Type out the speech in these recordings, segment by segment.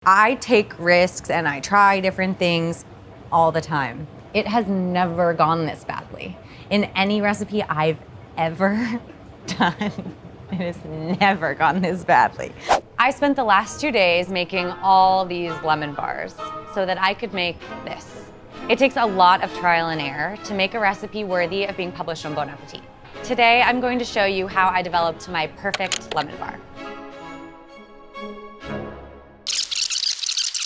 I take risks and I try different things all the time. It has never gone this badly. In any recipe I've ever done, it has never gone this badly. I spent the last 2 days making all these lemon bars so that I could make this. It takes a lot of trial and error to make a recipe worthy of being published on Bon Appétit. Today, I'm going to show you how I developed my perfect lemon bar.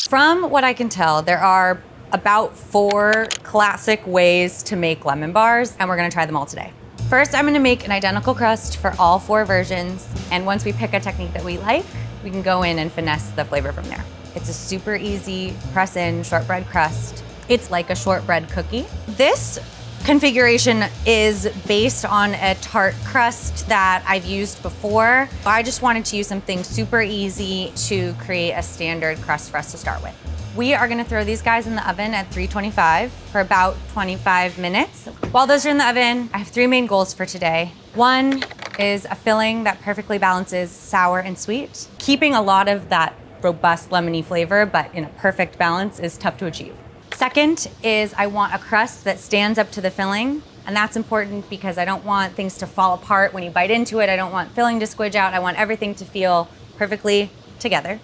From what I can tell, there are about 4 classic ways to make lemon bars, and we're gonna try them all today. First, I'm gonna make an identical crust for all 4 versions, and once we pick a technique that we like, we can go in and finesse the flavor from there. It's a super easy press-in shortbread crust. It's like a shortbread cookie. This configuration is based on a tart crust that I've used before. I just wanted to use something super easy to create a standard crust for us to start with. We are gonna throw these guys in the oven at 325 for about 25 minutes. While those are in the oven, I have 3 main goals for today. One is a filling that perfectly balances sour and sweet. Keeping a lot of that robust lemony flavor, but in a perfect balance, is tough to achieve. Second is I want a crust that stands up to the filling, and that's important because I don't want things to fall apart when you bite into it. I don't want filling to squidge out. I want everything to feel perfectly together.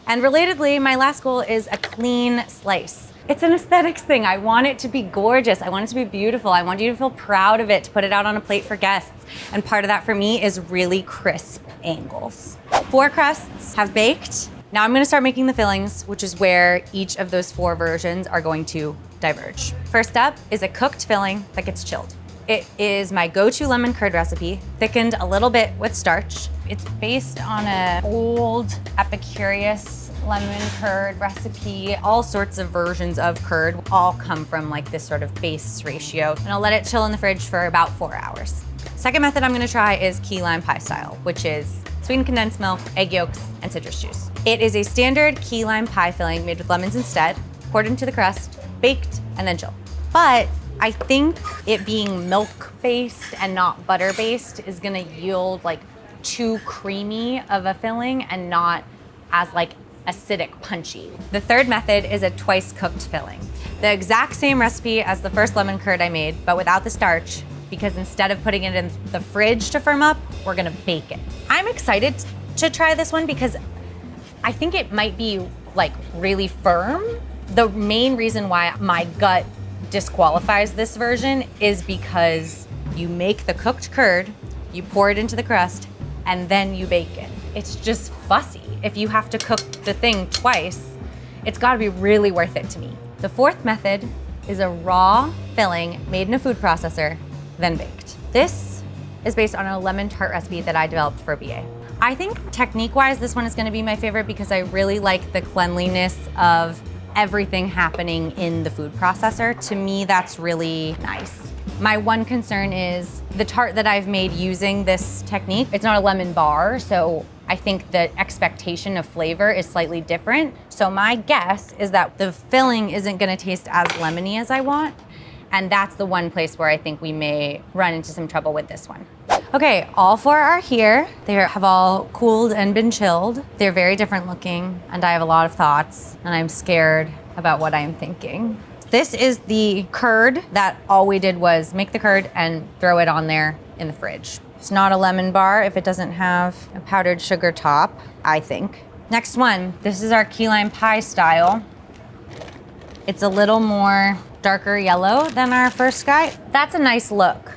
And relatedly, my last goal is a clean slice. It's an aesthetics thing. I want it to be gorgeous. I want it to be beautiful. I want you to feel proud of it, to put it out on a plate for guests. And part of that for me is really crisp angles. 4 crusts have baked. Now I'm gonna start making the fillings, which is where each of those 4 versions are going to diverge. First up is a cooked filling that gets chilled. It is my go-to lemon curd recipe, thickened a little bit with starch. It's based on an old Epicurious lemon curd recipe. All sorts of versions of curd all come from like this sort of base ratio. And I'll let it chill in the fridge for about 4 hours. Second method I'm gonna try is key lime pie style, which is sweetened condensed milk, egg yolks, and citrus juice. It is a standard key lime pie filling made with lemons instead, poured into the crust, baked, and then chilled. But I think it being milk-based and not butter-based is gonna yield like too creamy of a filling and not as like acidic punchy. The third method is a twice cooked filling. The exact same recipe as the first lemon curd I made, but without the starch, because instead of putting it in the fridge to firm up, we're gonna bake it. I'm excited to try this one because I think it might be like really firm. The main reason why my gut disqualifies this version is because you make the cooked curd, you pour it into the crust, and then you bake it. It's just fussy. If you have to cook the thing twice, it's gotta be really worth it to me. The fourth method is a raw filling made in a food processor, then baked. This is based on a lemon tart recipe that I developed for BA. I think technique-wise, this one is gonna be my favorite because I really like the cleanliness of everything happening in the food processor. To me, that's really nice. My one concern is the tart that I've made using this technique. It's not a lemon bar, so I think the expectation of flavor is slightly different. So my guess is that the filling isn't gonna taste as lemony as I want. And that's the one place where I think we may run into some trouble with this one. Okay, all 4 are here. They have all cooled and been chilled. They're very different looking, and I have a lot of thoughts, and I'm scared about what I'm thinking. This is the curd that all we did was make the curd and throw it on there in the fridge. It's not a lemon bar if it doesn't have a powdered sugar top, I think. Next one, this is our key lime pie style. It's a little more darker yellow than our first guy. That's a nice look.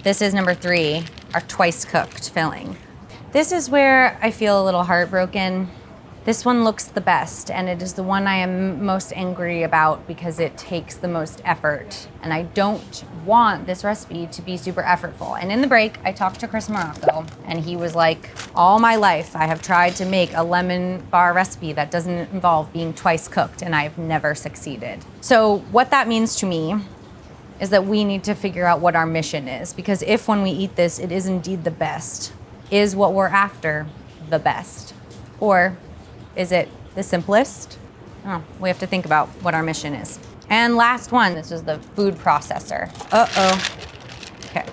This is number 3, our twice cooked filling. This is where I feel a little heartbroken. This one looks the best, and it is the one I am most angry about because it takes the most effort. And I don't want this recipe to be super effortful. And in the break, I talked to Chris Morocco, and he was like, all my life, I have tried to make a lemon bar recipe that doesn't involve being twice cooked, and I've never succeeded. So what that means to me is that we need to figure out what our mission is, because if when we eat this, it is indeed the best, is what we're after the best? Or is it the simplest? Oh, we have to think about what our mission is. And last one, this is the food processor. Uh-oh. Okay.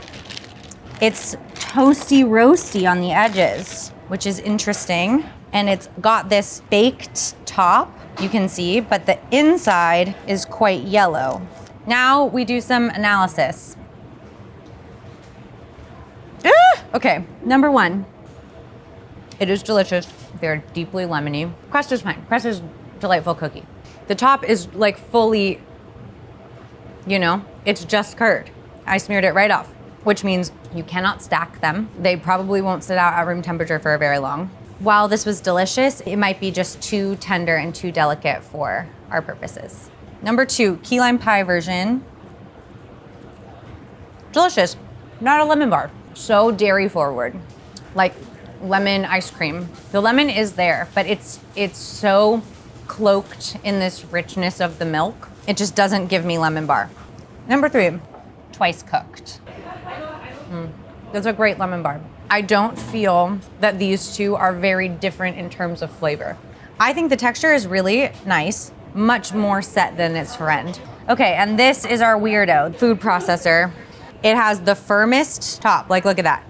It's toasty roasty on the edges, which is interesting. And it's got this baked top, you can see, but the inside is quite yellow. Now we do some analysis. Okay, number one, it is delicious. They're deeply lemony. Crust is fine. Crust is delightful cookie. The top is like fully, it's just curd. I smeared it right off, which means you cannot stack them. They probably won't sit out at room temperature for very long. While this was delicious, it might be just too tender and too delicate for our purposes. Number two, key lime pie version. Delicious, not a lemon bar. So dairy forward, like lemon ice cream. The lemon is there, but it's so cloaked in this richness of the milk. It just doesn't give me lemon bar. Number three, twice cooked. That's a great lemon bar. I don't feel that these two are very different in terms of flavor. I think the texture is really nice, much more set than its friend. Okay, and this is our weirdo, food processor. It has the firmest top, like look at that.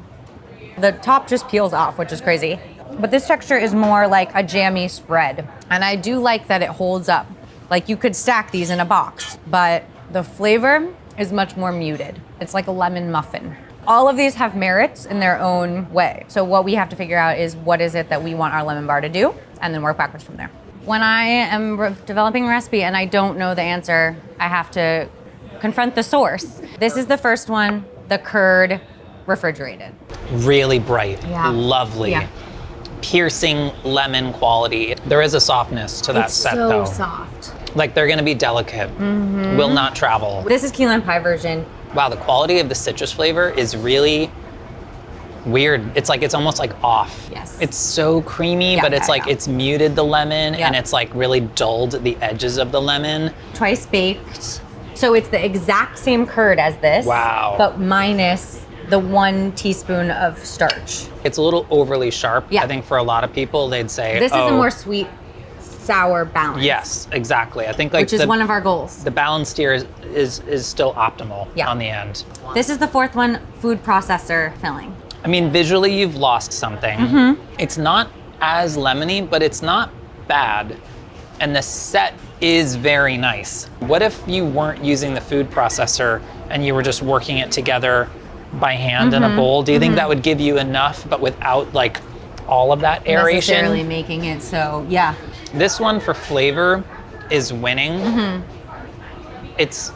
The top just peels off, which is crazy. But this texture is more like a jammy spread. And I do like that it holds up. Like you could stack these in a box, but the flavor is much more muted. It's like a lemon muffin. All of these have merits in their own way. So what we have to figure out is what is it that we want our lemon bar to do, and then work backwards from there. When I am developing a recipe and I don't know the answer, I have to confront the source. This is the first one, the curd refrigerated. Really bright, lovely, piercing lemon quality. There is a softness to that set though. It's so soft. Like they're gonna be delicate, will not travel. This is key lime pie version. Wow, the quality of the citrus flavor is really weird. It's almost like off. Yes. It's so creamy, but it's it's muted the lemon and it's like really dulled the edges of the lemon. Twice baked. So it's the exact same curd as this. Wow. But minus the 1 teaspoon of starch. It's a little overly sharp. Yeah. I think for a lot of people, they'd say, this is a more sweet, sour balance. Yes, exactly. I think like which is one of our goals. The balance here is still optimal on the end. This is the fourth one, food processor filling. I mean, visually you've lost something. It's not as lemony, but it's not bad. And the set is very nice. What if you weren't using the food processor and you were just working it together by hand in a bowl? Do you think that would give you enough, but without like all of that aeration? Necessarily making it so, This one for flavor is winning. It's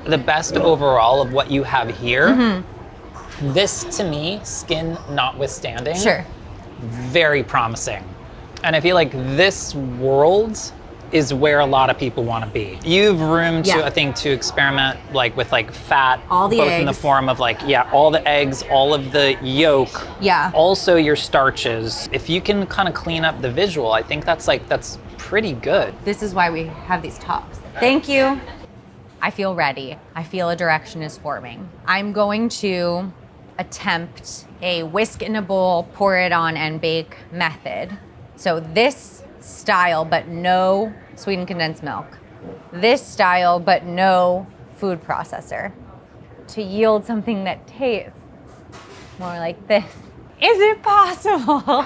the best overall of what you have here. This to me, skin notwithstanding, very promising. And I feel like this world is where a lot of people want to be. You've room to, I think, to experiment like with like fat, all the both eggs. In the form of like, all the eggs, all of the yolk, also your starches. If you can kind of clean up the visual, I think that's pretty good. This is why we have these tops. Thank you. I feel ready. I feel a direction is forming. I'm going to attempt a whisk in a bowl, pour it on and bake method. So this style, but no sweetened condensed milk. This style, but no food processor. To yield something that tastes more like this. Is it possible?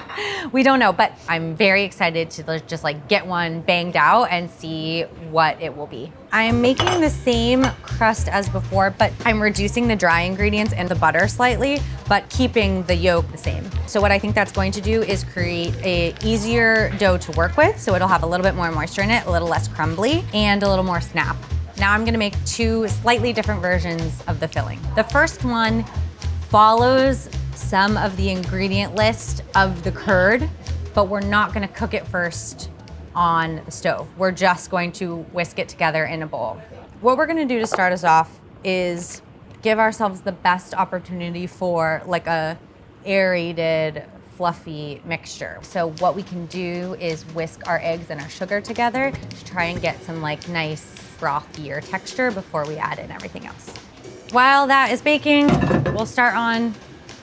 We don't know, but I'm very excited to just like get one banged out and see what it will be. I am making the same crust as before, but I'm reducing the dry ingredients and the butter slightly, but keeping the yolk the same. So what I think that's going to do is create a easier dough to work with, so it'll have a little bit more moisture in it, a little less crumbly, and a little more snap. Now I'm gonna make 2 slightly different versions of the filling. The first one follows some of the ingredient list of the curd, but we're not gonna cook it first on the stove. We're just going to whisk it together in a bowl. What we're gonna do to start us off is give ourselves the best opportunity for like a aerated, fluffy mixture. So what we can do is whisk our eggs and our sugar together to try and get some like nice frothier texture before we add in everything else. While that is baking, we'll start on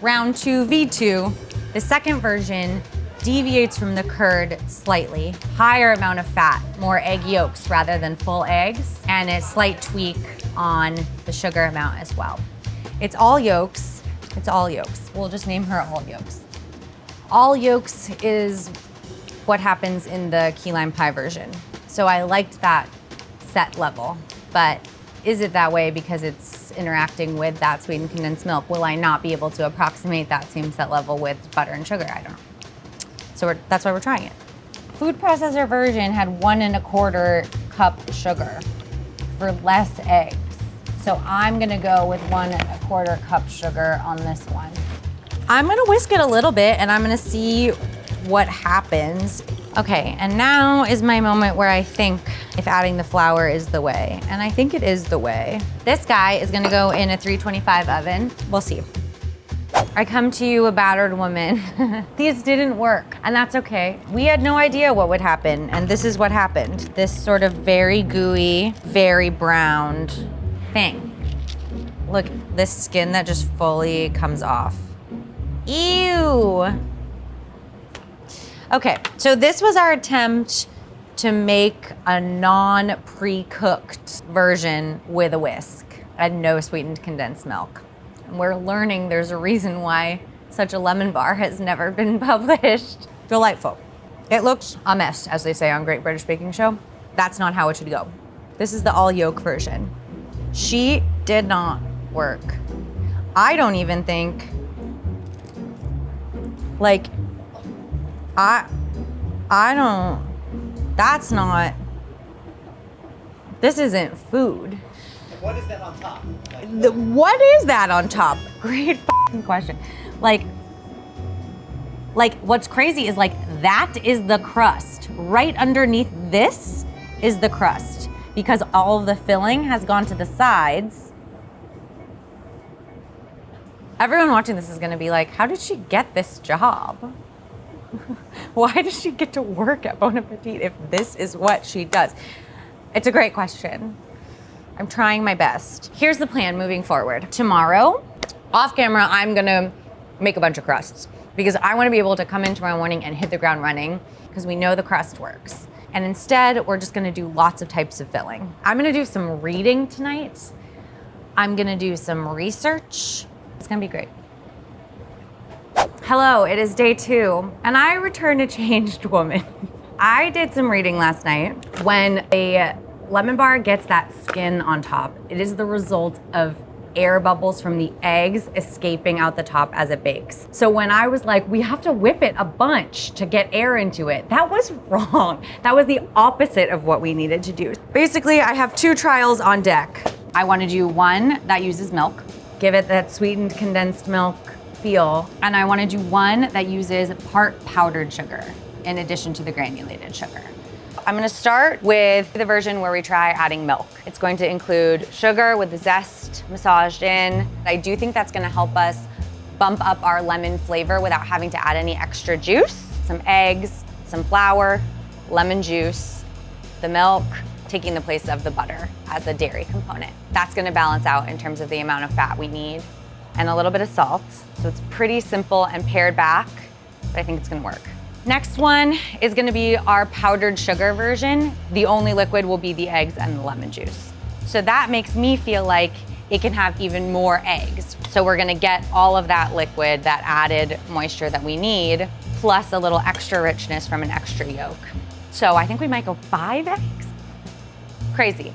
round 2, V2. The second version deviates from the curd slightly. Higher amount of fat, more egg yolks rather than full eggs, and a slight tweak on the sugar amount as well. It's all yolks. It's all yolks. We'll just name her all yolks. All yolks is what happens in the key lime pie version. So I liked that set level, but is it that way because it's interacting with that sweetened condensed milk? Will I not be able to approximate that same set level with butter and sugar? I don't know. So that's why we're trying it. Food processor version had 1 1/4 cup sugar for less eggs. So I'm gonna go with 1 1/4 cup sugar on this one. I'm gonna whisk it a little bit and I'm gonna see what happens. Okay, and now is my moment where I think if adding the flour is the way, and I think it is the way. This guy is gonna go in a 325 oven. We'll see. I come to you a battered woman. These didn't work, and that's okay. We had no idea what would happen, and this is what happened. This sort of very gooey, very browned thing. Look, this skin that just fully comes off. Ew. Okay, so this was our attempt to make a non-pre-cooked version with a whisk and no sweetened condensed milk. And we're learning there's a reason why such a lemon bar has never been published. Delightful. It looks a mess, as they say on Great British Baking Show. That's not how it should go. This is the all yolk version. She did not work. I don't even think, like, I don't, that's not, this isn't food. What is that on top? What is that on top? Great f***ing question. Like what's crazy is like, that is the crust. Right underneath this is the crust because all of the filling has gone to the sides. Everyone watching this is gonna be like, how did she get this job? Why does she get to work at Bon Appetit if this is what she does? It's a great question. I'm trying my best. Here's the plan moving forward. Tomorrow, off camera, I'm gonna make a bunch of crusts because I wanna be able to come in tomorrow morning and hit the ground running because we know the crust works. And instead, we're just gonna do lots of types of filling. I'm gonna do some reading tonight. I'm gonna do some research. It's gonna be great. Hello, it is day 2, and I returned a changed woman. I did some reading last night. When a lemon bar gets that skin on top, it is the result of air bubbles from the eggs escaping out the top as it bakes. So when I was like, we have to whip it a bunch to get air into it, that was wrong. That was the opposite of what we needed to do. Basically, I have 2 trials on deck. I want to do one that uses milk, give it that sweetened condensed milk feel, and I want to do one that uses part powdered sugar in addition to the granulated sugar. I'm gonna start with the version where we try adding milk. It's going to include sugar with the zest massaged in. I do think that's gonna help us bump up our lemon flavor without having to add any extra juice. Some eggs, some flour, lemon juice, the milk, taking the place of the butter as a dairy component. That's gonna balance out in terms of the amount of fat we need, and a little bit of salt. So it's pretty simple and pared back, but I think it's gonna work. Next one is gonna be our powdered sugar version. The only liquid will be the eggs and the lemon juice. So that makes me feel like it can have even more eggs. So we're gonna get all of that liquid, that added moisture that we need, plus a little extra richness from an extra yolk. So I think we might go 5 eggs. Crazy.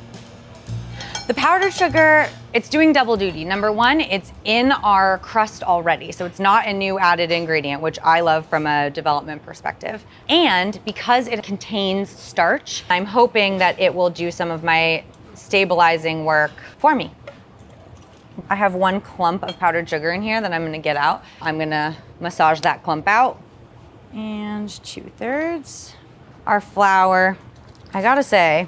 The powdered sugar, it's doing double duty. Number one, it's in our crust already, so it's not a new added ingredient, which I love from a development perspective. And because it contains starch, I'm hoping that it will do some of my stabilizing work for me. I have 1 clump of powdered sugar in here that I'm gonna get out. I'm gonna massage that clump out. And 2/3. Our flour. I gotta say,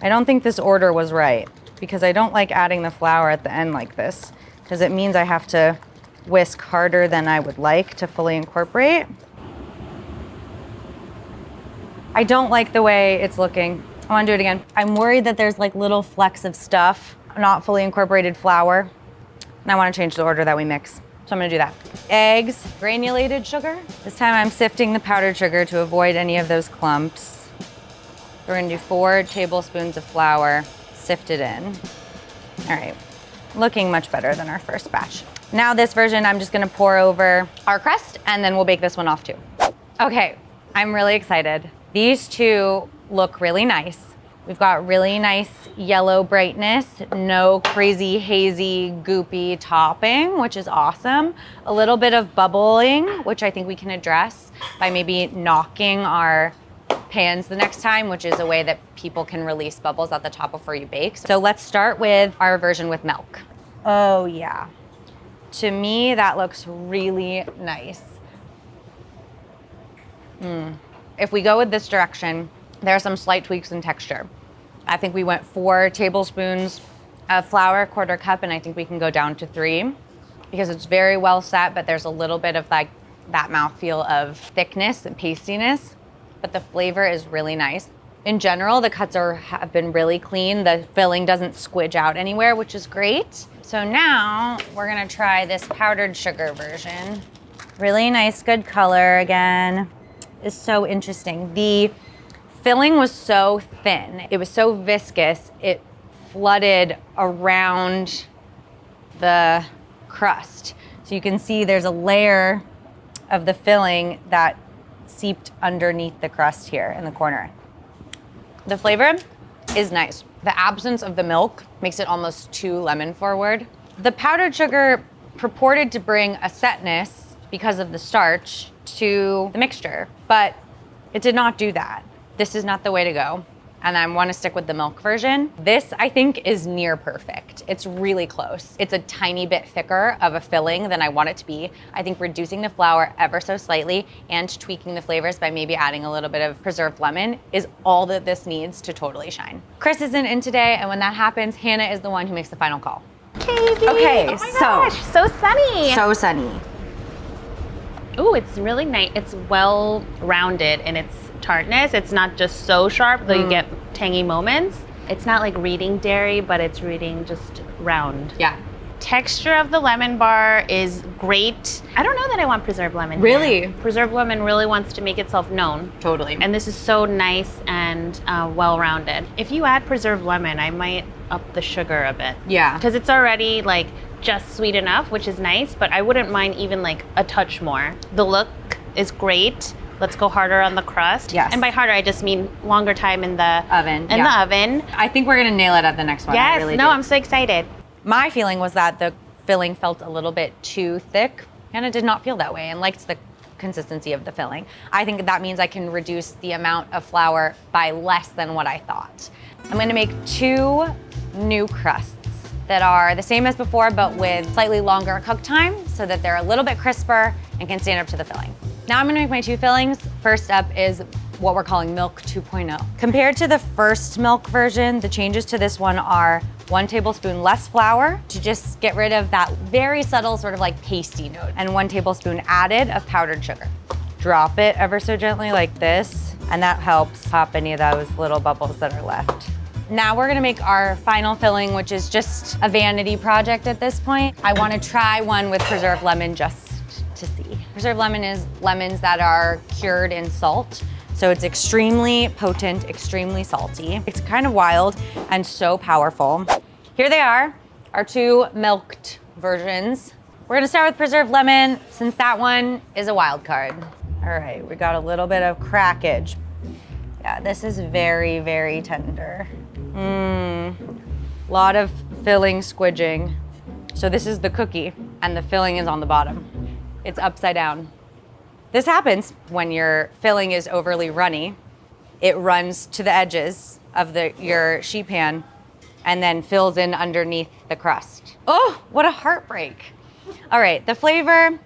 I don't think this order was right, because I don't like adding the flour at the end like this, because it means I have to whisk harder than I would like to fully incorporate. I don't like the way it's looking. I wanna do it again. I'm worried that there's like little flecks of stuff, not fully incorporated flour, and I wanna change the order that we mix. So I'm gonna do that. Eggs, granulated sugar. This time I'm sifting the powdered sugar to avoid any of those clumps. We're gonna do 4 tablespoons of flour, sift it in. All right, looking much better than our first batch. Now this version, I'm just gonna pour over our crust, and then we'll bake this one off too. Okay, I'm really excited. These two look really nice. We've got really nice yellow brightness, no crazy hazy goopy topping, which is awesome. A little bit of bubbling, which I think we can address by maybe knocking our pans the next time, which is a way that people can release bubbles at the top before you bake. So let's start with our version with milk. Oh yeah. To me, that looks really nice. If we go with this direction, there are some slight tweaks in texture. I think we went 4 tablespoons of flour, 1/4 cup, and I think we can go down to 3 because it's very well set, but there's a little bit of like that mouthfeel of thickness and pastiness, but the flavor is really nice. In general, the cuts have been really clean. The filling doesn't squidge out anywhere, which is great. So now we're gonna try this powdered sugar version. Really nice, good color again. It's so interesting. The filling was so thin. It was so viscous. It flooded around the crust. So you can see there's a layer of the filling that seeped underneath the crust here in the corner. The flavor is nice. The absence of the milk makes it almost too lemon forward. The powdered sugar purported to bring a setness because of the starch to the mixture, but it did not do that. This is not the way to go, and I want to stick with the milk version. This, I think, is near perfect. It's really close. It's a tiny bit thicker of a filling than I want it to be. I think reducing the flour ever so slightly and tweaking the flavors by maybe adding a little bit of preserved lemon is all that this needs to totally shine. Chris isn't in today, and when that happens, Hannah is the one who makes the final call. Kevyn. Okay, oh my gosh, so sunny. So sunny. Ooh, it's really nice. It's well rounded in its tartness. It's not just so sharp that you get tangy moments. It's not like reading dairy, but it's reading just round. Yeah. Texture of the lemon bar is great. I don't know that I want preserved lemon. Really? Here. Preserved lemon really wants to make itself known. Totally. And this is so nice and well-rounded. If you add preserved lemon, I might up the sugar a bit. Yeah. Because it's already like just sweet enough, which is nice, but I wouldn't mind even like a touch more. The look is great. Let's go harder on the crust. Yes. And by harder, I just mean longer time in the oven. the oven. I think we're gonna nail it at the next one. Yes, I really no, do. I'm so excited. My feeling was that the filling felt a little bit too thick, and it did not feel that way, and liked the consistency of the filling. I think that means I can reduce the amount of flour by less than what I thought. I'm gonna make 2 new crusts that are the same as before, but with slightly longer cook time so that they're a little bit crisper and can stand up to the filling. Now I'm gonna make my 2 fillings. First up is what we're calling Milk 2.0. Compared to the first milk version, the changes to this one are 1 tablespoon less flour to just get rid of that very subtle sort of like pasty note, and 1 tablespoon added of powdered sugar. Drop it ever so gently like this, and that helps pop any of those little bubbles that are left. Now we're gonna make our final filling, which is just a vanity project at this point. I wanna try one with preserved lemon just to see. Preserved lemon is lemons that are cured in salt. So it's extremely potent, extremely salty. It's kind of wild and so powerful. Here they are, our 2 milked versions. We're gonna start with preserved lemon since that one is a wild card. All right, we got a little bit of crackage. Yeah, this is very, very tender. Lot of filling squidging. So this is the cookie and the filling is on the bottom. It's upside down. This happens when your filling is overly runny. It runs to the edges of your sheet pan and then fills in underneath the crust. Oh, what a heartbreak. All right, the flavor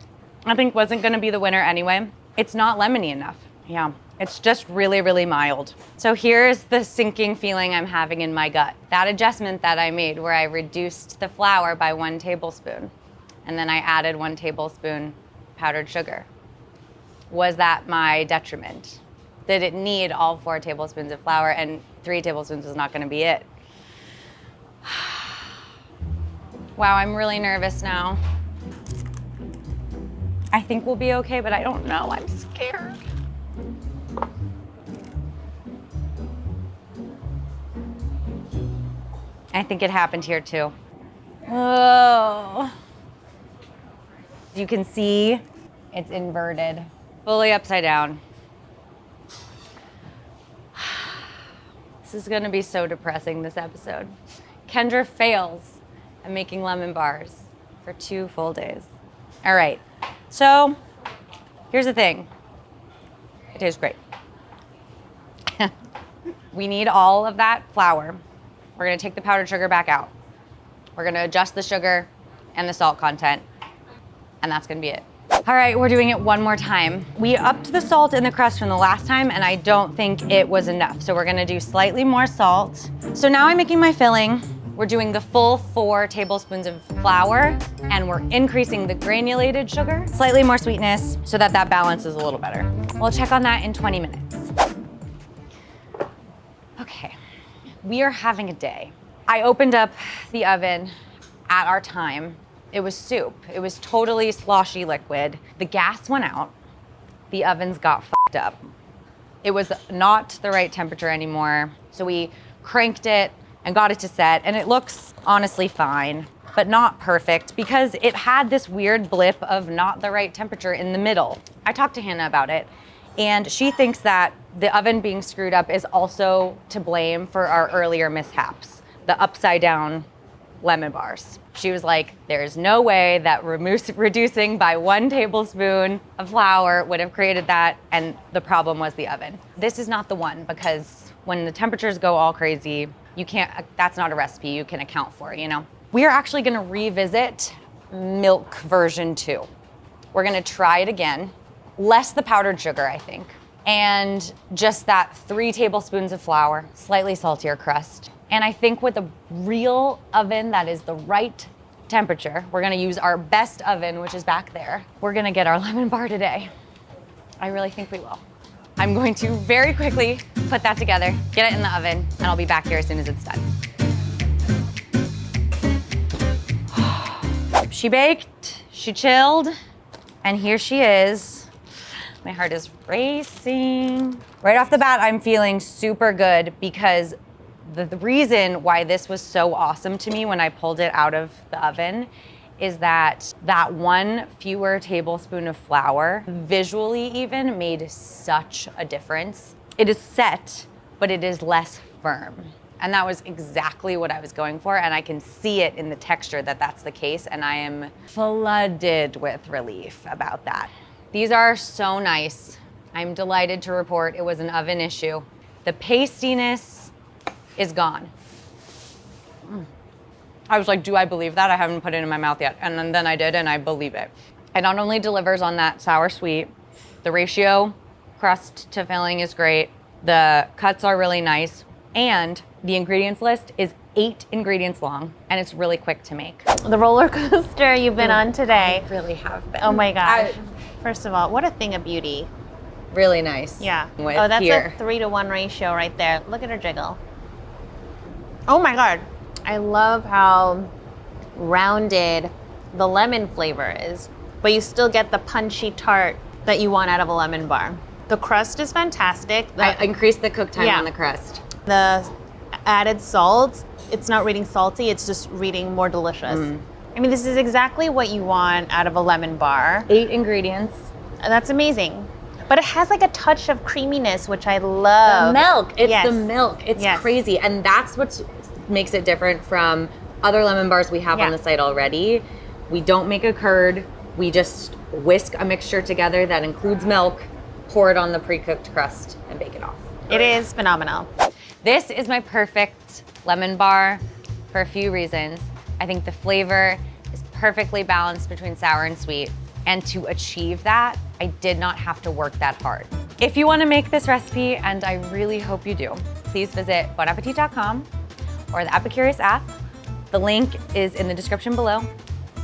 I think wasn't gonna be the winner anyway. It's not lemony enough. Yeah, it's just really, really mild. So here's the sinking feeling I'm having in my gut. That adjustment that I made where I reduced the flour by 1 tablespoon and then I added 1 tablespoon powdered sugar. Was that my detriment? Did it need all 4 tablespoons of flour and 3 tablespoons was not gonna be it? Wow, I'm really nervous now. I think we'll be okay, but I don't know, I'm scared. I think it happened here too. Oh. You can see it's inverted, fully upside down. This is gonna be so depressing, this episode. Kendra fails at making lemon bars for 2 full days. All right, so here's the thing. It tastes great. We need all of that flour. We're gonna take the powdered sugar back out. We're gonna adjust the sugar and the salt content, and that's gonna be it. All right, we're doing it one more time. We upped the salt in the crust from the last time, and I don't think it was enough. So we're gonna do slightly more salt. So now I'm making my filling. We're doing the full 4 tablespoons of flour, and we're increasing the granulated sugar, slightly more sweetness, so that that balance is a little better. We'll check on that in 20 minutes. Okay, we are having a day. I opened up the oven at our time. It was soup. It was totally sloshy liquid. The gas went out. The ovens got fucked up. It was not the right temperature anymore. So we cranked it and got it to set, and it looks honestly fine, but not perfect because it had this weird blip of not the right temperature in the middle. I talked to Hannah about it, and she thinks that the oven being screwed up is also to blame for our earlier mishaps, the upside down lemon bars. She was like, there's no way that reducing by 1 tablespoon of flour would have created that, and the problem was the oven. This is not the one, because when the temperatures go all crazy, you can't, that's not a recipe you can account for, you know? We are actually gonna revisit milk version 2. We're gonna try it again, less the powdered sugar, I think, and just that 3 tablespoons of flour, slightly saltier crust. And I think with a real oven that is the right temperature, we're gonna use our best oven, which is back there. We're gonna get our lemon bar today. I really think we will. I'm going to very quickly put that together, get it in the oven, and I'll be back here as soon as it's done. She baked, she chilled, and here she is. My heart is racing. Right off the bat, I'm feeling super good because the reason why this was so awesome to me when I pulled it out of the oven is that 1 fewer tablespoon of flour, visually even, made such a difference. It is set, but it is less firm. And that was exactly what I was going for, and I can see it in the texture that that's the case, and I am flooded with relief about that. These are so nice. I'm delighted to report it was an oven issue. The pastiness is gone. I was like, do I believe that? I haven't put it in my mouth yet. And then I did, and I believe it. It not only delivers on that sour sweet, the ratio crust to filling is great. The cuts are really nice. And the ingredients list is 8 ingredients long, and it's really quick to make. The roller coaster you've been on today. I really have been. Oh my gosh. First of all, what a thing of beauty. Really nice. Yeah. With Oh, that's here. a 3-to-1 ratio right there. Look at her jiggle. Oh my God. I love how rounded the lemon flavor is, but you still get the punchy tart that you want out of a lemon bar. The crust is fantastic. I increased the cook time on the crust. The added salt, it's not reading salty, it's just reading more delicious. I mean, this is exactly what you want out of a lemon bar. 8 ingredients. That's amazing. But it has like a touch of creaminess, which I love. The milk, it's Yes. the milk. It's Yes. crazy. And that's what makes it different from other lemon bars we have on the site already. We don't make a curd. We just whisk a mixture together that includes milk, pour it on the pre-cooked crust, and bake it off. It is phenomenal. This is my perfect lemon bar for a few reasons. I think the flavor is perfectly balanced between sour and sweet. And to achieve that, I did not have to work that hard. If you want to make this recipe, and I really hope you do, please visit bonappetit.com or the Epicurious app. The link is in the description below.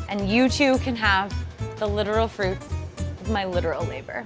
And you too can have the literal fruits of my literal labor.